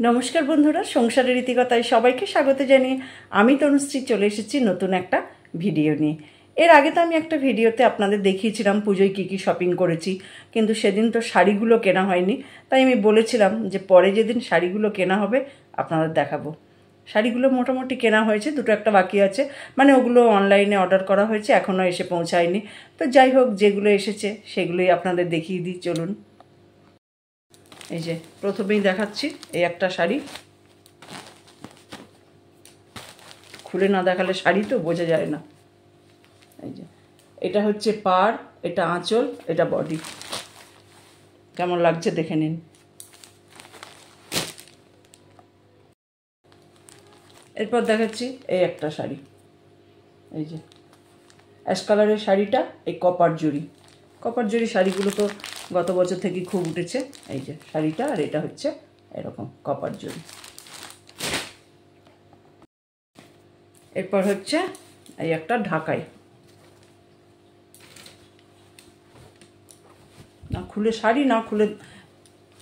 নমস্কার বন্ধুরা, সংসারের রীতিকথায় সবাইকে স্বাগত জানিয়ে আমি তনুশ্রী চলে এসেছি নতুন একটা ভিডিও নিয়ে। এর আগে তো আমি একটা ভিডিওতে আপনাদের দেখিয়েছিলাম পুজোয় কী কী শপিং করেছি, কিন্তু সেদিন তো শাড়িগুলো কেনা হয়নি, তাই আমি বলেছিলাম যে পরে যেদিন শাড়িগুলো কেনা হবে আপনাদের দেখাবো। শাড়িগুলো মোটামুটি কেনা হয়েছে, দুটো একটা বাকি আছে, মানে ওগুলো অনলাইনে অর্ডার করা হয়েছে, এখনও এসে পৌঁছায়নি। তো যাই হোক, যেগুলো এসেছে সেগুলোই আপনাদের দেখিয়ে দিই, চলুন। এই যে প্রথমেই দেখাচ্ছি এই একটা শাড়ি, খুলে না দেখালে শাড়ি তো বোঝা যায় না। এই যে এটা হচ্ছে পাড়, এটা আঁচল, এটা বডি। কেমন লাগছে দেখে নিন। এরপর দেখাচ্ছি এই একটা শাড়ি, এই যে অ্যাশ কালারের শাড়িটা, এই কপার জরি শাড়িগুলো তো গত বছর থেকে খুব উঠেছে। এই যে শাড়িটা, আর এটা হচ্ছে এরকম কপার জরি। এরপর হচ্ছে এই একটা ঢাকাই, না খুলে শাড়ি না খুলে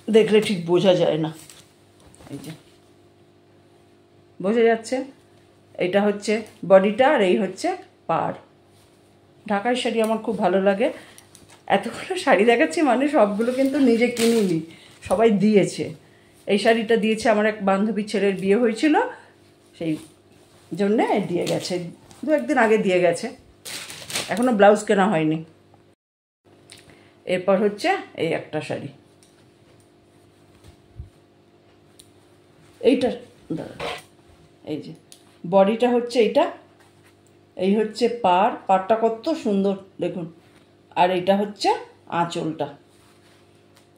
দেখলে ঠিক বোঝা যায় না। এই যে বোঝা যাচ্ছে, এটা হচ্ছে বডিটা আর এই হচ্ছে পাড়। ঢাকাই শাড়ি আমার খুব ভালো লাগে। এতগুলো শাড়ি দেখাচ্ছি মানে সবগুলো কিন্তু নিজে কিনিনি, সবাই দিয়েছে। এই শাড়িটা দিয়েছে আমার এক বান্ধবীর ছেলের বিয়ে হয়েছিল, সেই জন্যে দিয়ে গেছে, দু একদিন আগে দিয়ে গেছে, এখনও ব্লাউজ কেনা হয়নি। এরপর হচ্ছে এই একটা শাড়ি, এইটা এই যে বডিটা হচ্ছে এইটা, এই হচ্ছে পাড়টা কত সুন্দর দেখুন, আর এইটা হচ্ছে আঁচলটা।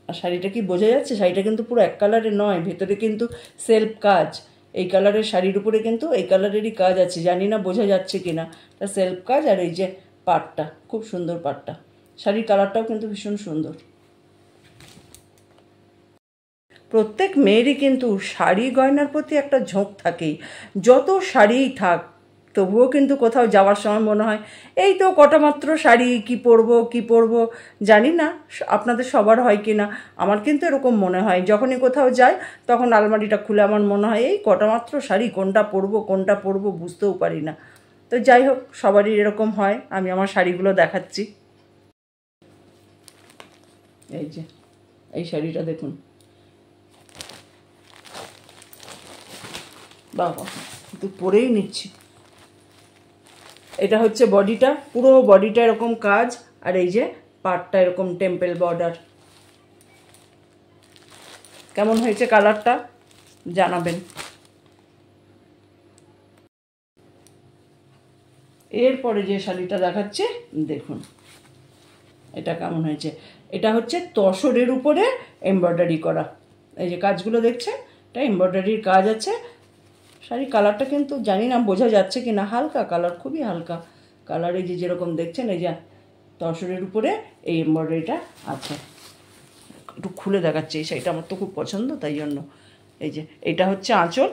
আর শাড়িটা কি বোঝা যাচ্ছে? শাড়িটা কিন্তু পুরো এক কালারের নয়, ভেতরে কিন্তু সেলফ কাজ। এই কালারের শাড়ির উপরে কিন্তু এই কালারেরই কাজ আছে, জানি না বোঝা যাচ্ছে কিনা। তা সেলফ কাজ, আর এই যে পাড়টা খুব সুন্দর, পাড়টা শাড়ির কালারটাও কিন্তু ভীষণ সুন্দর। প্রত্যেক মেয়েরই কিন্তু শাড়ি গয়নার প্রতি একটা ঝোঁক থাকেই, যত শাড়িই থাক তবুও কিন্তু কোথাও যাওয়ার সময় মনে হয় এই তো কটা মাত্র শাড়ি, কি পরবো জানি না আপনাদের সবার হয় কি না। আমার কিন্তু এরকম মনে হয়, যখনই কোথাও যাই তখন আলমারিটা খুলে আমার মনে হয় এই কটা মাত্র শাড়ি, কোনটা পরবো বুঝতেও পারি না। তো যাই হোক, সবারই এরকম হয়। আমি আমার শাড়িগুলো দেখাচ্ছি। এই যে এই শাড়িটা দেখুন, বাবা তো পরেই নিচ্ছি। এটা হচ্ছে বডিটা, পুরো বডিটা এরকম কাজ, আর এই যে পাড়টা এরকম টেম্পল বর্ডার। কেমন হয়েছে কালারটা জানাবেন। এরপরে যে শাড়িটা দেখাচ্ছে দেখুন, এটা কেমন হয়েছে। এটা হচ্ছে তসরের উপরে এমব্রয়ডারি করা, এই যে কাজগুলো দেখছেন, এটা এমব্রয়ডারির কাজ আছে। শাড়ির কালারটা কিন্তু জানি না বোঝা যাচ্ছে কি না, হালকা কালার, খুবই হালকা কালার। এই যে যেরকম দেখছেন, এই যে তসরের উপরে এই এমব্রয়ডারিটা আছে। একটু খুলে দেখাচ্ছে, এই শাড়িটা আমার তো খুব পছন্দ, তাই জন্য। এই যে এটা হচ্ছে আঁচল,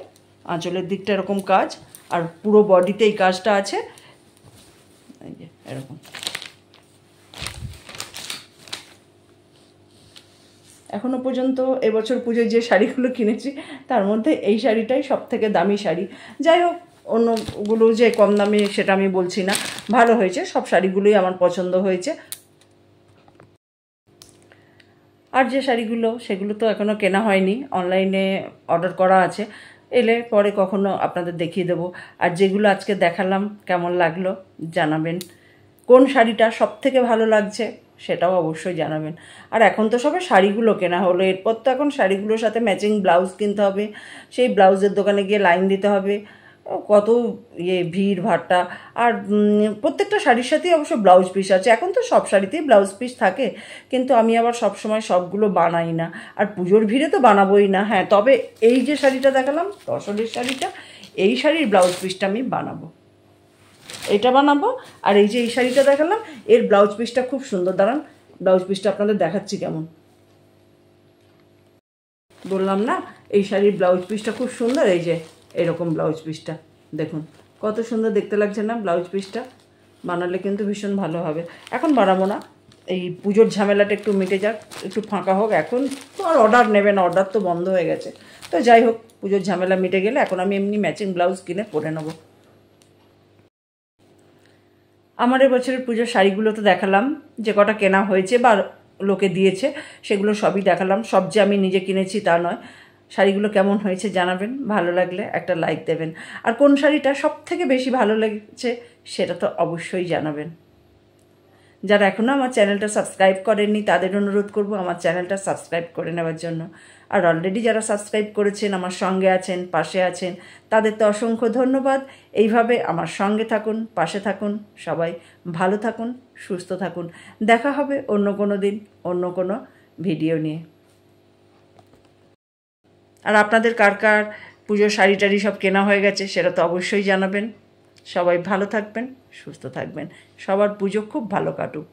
আঁচলের দিকটা এরকম কাজ, আর পুরো বডিতে এই কাজটা আছে। এই যে এরকম। এখনও পর্যন্ত এবছর পুজোয় যে শাড়িগুলো কিনেছি তার মধ্যে এই শাড়িটাই সব থেকে দামি শাড়ি। যাই হোক, অন্যগুলো যে কম দামি সেটা আমি বলছি না, ভালো হয়েছে, সব শাড়িগুলোই আমার পছন্দ হয়েছে। আর যে শাড়িগুলো সেগুলো তো এখনও কেনা হয়নি, অনলাইনে অর্ডার করা আছে, এলে পরে কখনো আপনাদের দেখিয়ে দেবো। আর যেগুলো আজকে দেখালাম কেমন লাগলো জানাবেন, কোন শাড়িটা সব থেকে ভালো লাগছে সেটাও অবশ্যই জানাবেন। আর এখন তো সবে শাড়িগুলো কেনা হলো, এরপর তো এখন শাড়িগুলোর সাথে ম্যাচিং ব্লাউজ কিনতে হবে, সেই ব্লাউজের দোকানে গিয়ে লাইন দিতে হবে, কত ভিড় ভাট্টা। আর প্রত্যেকটা শাড়ির সাথেই অবশ্য ব্লাউজ পিস আছে, এখন তো সব শাড়িতেই ব্লাউজ পিস থাকে, কিন্তু আমি আবার সব সময় সবগুলো বানাই না, আর পুজোর ভিড়ে তো বানাবোই না। হ্যাঁ, তবে এই যে শাড়িটা দেখালাম তসরের শাড়িটা, এই শাড়ির ব্লাউজ পিসটা আমি বানাবো, এটা বানাবো। আর এই যে এই শাড়িটা দেখালাম, এর ব্লাউজ পিসটা খুব সুন্দর, দাঁড়ান ব্লাউজ পিসটা আপনাদের দেখাচ্ছি কেমন। বললাম না এই শাড়ির ব্লাউজ পিসটা খুব সুন্দর, এই যে এরকম ব্লাউজ পিসটা দেখুন, কত সুন্দর দেখতে লাগছে না ব্লাউজ পিসটা। বানালে কিন্তু ভীষণ ভালো হবে। এখন বানাবো না, এই পুজোর ঝামেলাটা একটু মিটে যাক, একটু ফাঁকা হোক। এখন তো আর অর্ডার নেবে না, অর্ডার তো বন্ধ হয়ে গেছে। তো যাই হোক, পুজোর ঝামেলা মিটে গেলে এখন আমি এমনি ম্যাচিং ব্লাউজ কিনে পরে নেবো। আমার এবছরের পুজোর শাড়িগুলো তো দেখালাম, যে কটা কেনা হয়েছে বা লোকে দিয়েছে সেগুলো সবই দেখালাম। সব যে আমি নিজে কিনেছি তা নয়। শাড়িগুলো কেমন হয়েছে জানাবেন, ভালো লাগলে একটা লাইক দেবেন। আর কোন শাড়িটা সব থেকে বেশি ভালো লেগেছে সেটা তো অবশ্যই জানাবেন। যারা এখনও আমার চ্যানেলটা সাবস্ক্রাইব করেননি তাদের অনুরোধ করব আমার চ্যানেলটা সাবস্ক্রাইব করে নেওয়ার জন্য। আর অলরেডি যারা সাবস্ক্রাইব করেছেন, আমার সঙ্গে আছেন, পাশে আছেন, তাদের তো অসংখ্য ধন্যবাদ। এইভাবে আমার সঙ্গে থাকুন, পাশে থাকুন, সবাই ভালো থাকুন, সুস্থ থাকুন। দেখা হবে অন্য কোনো দিন, অন্য কোনো ভিডিও নিয়ে। আর আপনাদের কার কার পুজোর শাড়ি টাড়ি সব কেনা হয়ে গেছে সেটা তো অবশ্যই জানাবেন। সবাই ভালো থাকবেন, সুস্থ থাকবেন, সবার পুজো খুব ভালো কাটুক।